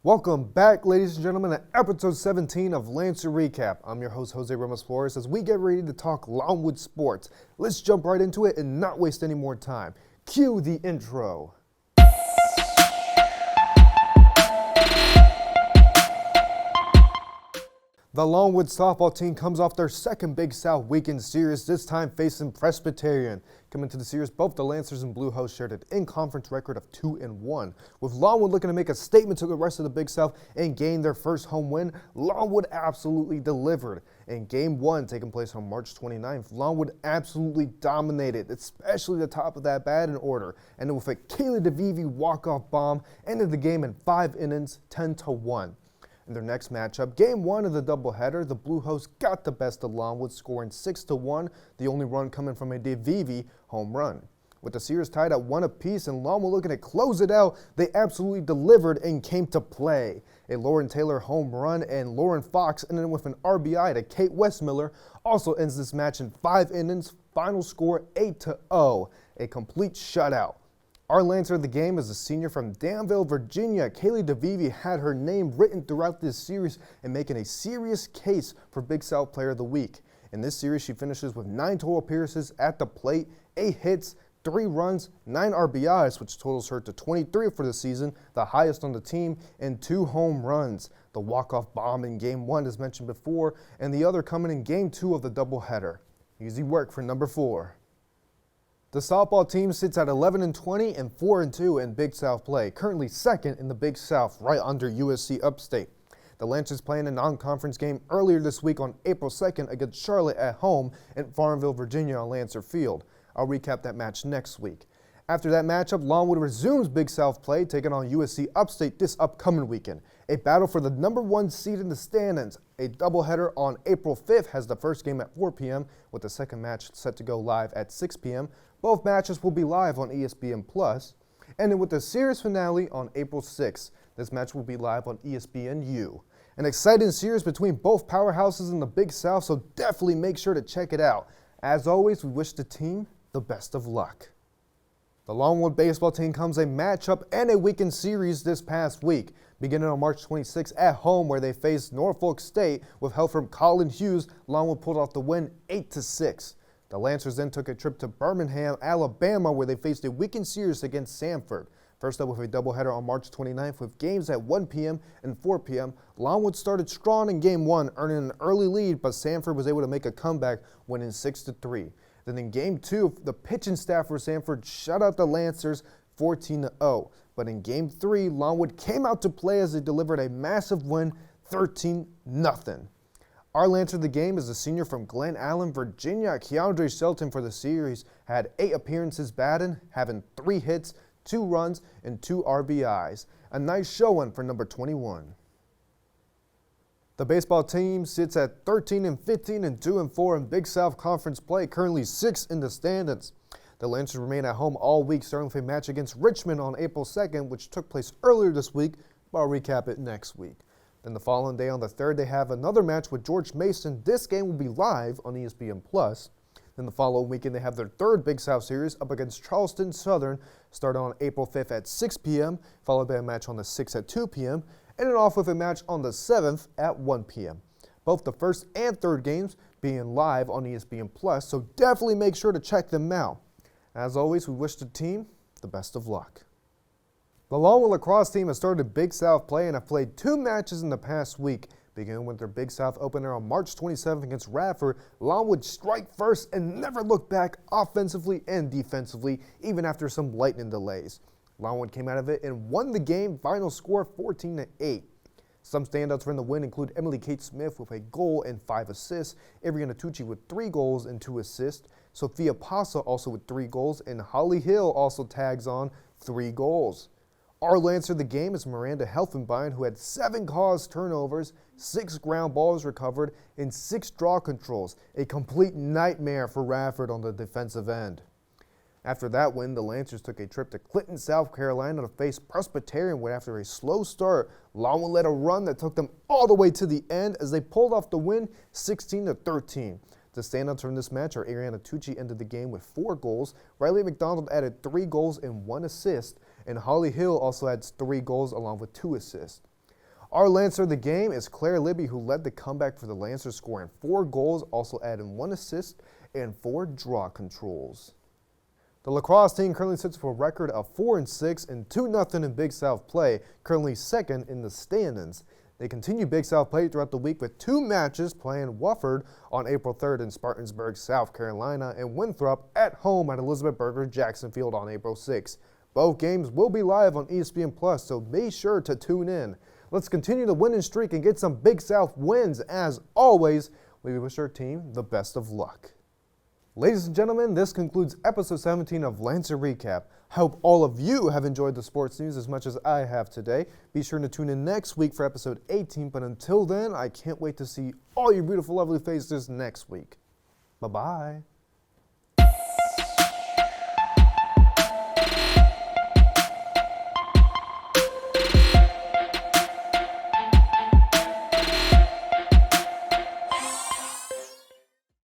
Welcome back, ladies and gentlemen, to episode 17 of Lancer Recap. I'm your host, Jose Ramos Flores, as we get ready to talk Longwood sports. Let's jump right into it and not waste any more time. Cue the intro. The Longwood softball team comes off their second Big South weekend series, this time facing Presbyterian. Coming to the series, both the Lancers and Blue Hose shared an in-conference record of 2-1. With Longwood looking to make a statement to the rest of the Big South and gain their first home win, Longwood absolutely delivered. In Game 1, taking place on March 29th, Longwood absolutely dominated, especially the top of that batting order. And with a Kaylee DeVivi walk-off bomb, ended the game in 5 innings, 10-1. In their next matchup, Game 1 of the doubleheader, the Blue Hose got the best of Longwood, scoring 6-1, the only run coming from a DeVivi home run. With the series tied at 1 apiece and Longwood looking to close it out, they absolutely delivered and came to play. A Lauren Taylor home run and Lauren Fox ended with an RBI to Kate Westmiller also ends this match in 5 innings, final score 8-0, a complete shutout. Our Lancer of the game is a senior from Danville, Virginia. Kaylee DeVivi had her name written throughout this series and making a serious case for Big South Player of the Week. In this series, she finishes with 9 total appearances at the plate, 8 hits, 3 runs, 9 RBIs, which totals her to 23 for the season, the highest on the team, and 2 home runs. The walk-off bomb in Game 1, as mentioned before, and the other coming in Game 2 of the doubleheader. Easy work for number 4. The softball team sits at 11-20 and 4-2 in Big South play, currently second in the Big South, right under USC Upstate. The Lancers playing a non-conference game earlier this week on April 2nd against Charlotte at home in Farmville, Virginia on Lancer Field. I'll recap that match next week. After that matchup, Longwood resumes Big South play, taking on USC Upstate this upcoming weekend. A battle for the number 1 seed in the standings. A doubleheader on April 5th has the first game at 4 p.m., with the second match set to go live at 6 p.m. Both matches will be live on ESPN+, and then with the series finale on April 6th. This match will be live on ESPNU. An exciting series between both powerhouses in the Big South, so definitely make sure to check it out. As always, we wish the team the best of luck. The Longwood baseball team comes a matchup and a weekend series this past week, beginning on March 26th at home where they faced Norfolk State. With help from Colin Hughes, Longwood pulled off the win 8-6. The Lancers then took a trip to Birmingham, Alabama, where they faced a weekend series against Sanford. First up with a doubleheader on March 29th with games at 1 p.m. and 4 p.m. Longwood started strong in Game 1, earning an early lead, but Sanford was able to make a comeback, winning 6-3. Then in Game 2, the pitching staff for Sanford shut out the Lancers 14-0. But in Game 3, Longwood came out to play as they delivered a massive win, 13-0. Our Lancer of the game is a senior from Glen Allen, Virginia. Keandre Shelton for the series had 8 appearances batting, having 3 hits, 2 runs, and 2 RBIs. A nice showing for number 21. The baseball team sits at 13-15 and 2-4 in Big South Conference play, currently 6th in the standings. The Lancers remain at home all week, starting with a match against Richmond on April 2nd, which took place earlier this week, but I'll recap it next week. Then the following day on the 3rd, they have another match with George Mason. This game will be live on ESPN+. Then the following weekend, they have their 3rd Big South series up against Charleston Southern, starting on April 5th at 6 p.m., followed by a match on the 6th at 2 p.m., and then off with a match on the 7th at 1 p.m. Both the 1st and 3rd games being live on ESPN+, so definitely make sure to check them out. As always, we wish the team the best of luck. The Longwood lacrosse team has started Big South play and have played 2 matches in the past week. Beginning with their Big South opener on March 27th against Radford, Longwood strike first and never looked back offensively and defensively, even after some lightning delays. Longwood came out of it and won the game, final score 14-8. Some standouts from the win include Emily Kate Smith with a goal and 5 assists, Ariana Tucci with 3 goals and 2 assists, Sophia Pasa also with 3 goals, and Holly Hill also tags on 3 goals. Our Lancer of the game is Miranda Helfenbein, who had 7 caused turnovers, 6 ground balls recovered, and 6 draw controls, a complete nightmare for Radford on the defensive end. After that win, the Lancers took a trip to Clinton, South Carolina to face Presbyterian, where after a slow start, Longwood led a run that took them all the way to the end as they pulled off the win 16-13. The standouts from this match are Ariana Tucci ended the game with 4 goals, Riley McDonald added 3 goals and 1 assist, and Holly Hill also adds 3 goals along with 2 assists. Our Lancer of the game is Claire Libby, who led the comeback for the Lancers, scoring 4 goals, also adding 1 assist and 4 draw controls. The lacrosse team currently sits for a record of 4-6 and 2-0 in Big South play, currently second in the standings. They continue Big South play throughout the week with 2 matches, playing Wofford on April 3rd in Spartansburg, South Carolina, and Winthrop at home at Elizabeth Berger Jackson Field on April 6th. Both games will be live on ESPN+, so be sure to tune in. Let's continue the winning streak and get some Big South wins. As always, we wish our team the best of luck. Ladies and gentlemen, this concludes episode 17 of Lancer Recap. I hope all of you have enjoyed the sports news as much as I have today. Be sure to tune in next week for episode 18, but until then, I can't wait to see all your beautiful, lovely faces next week. Bye-bye.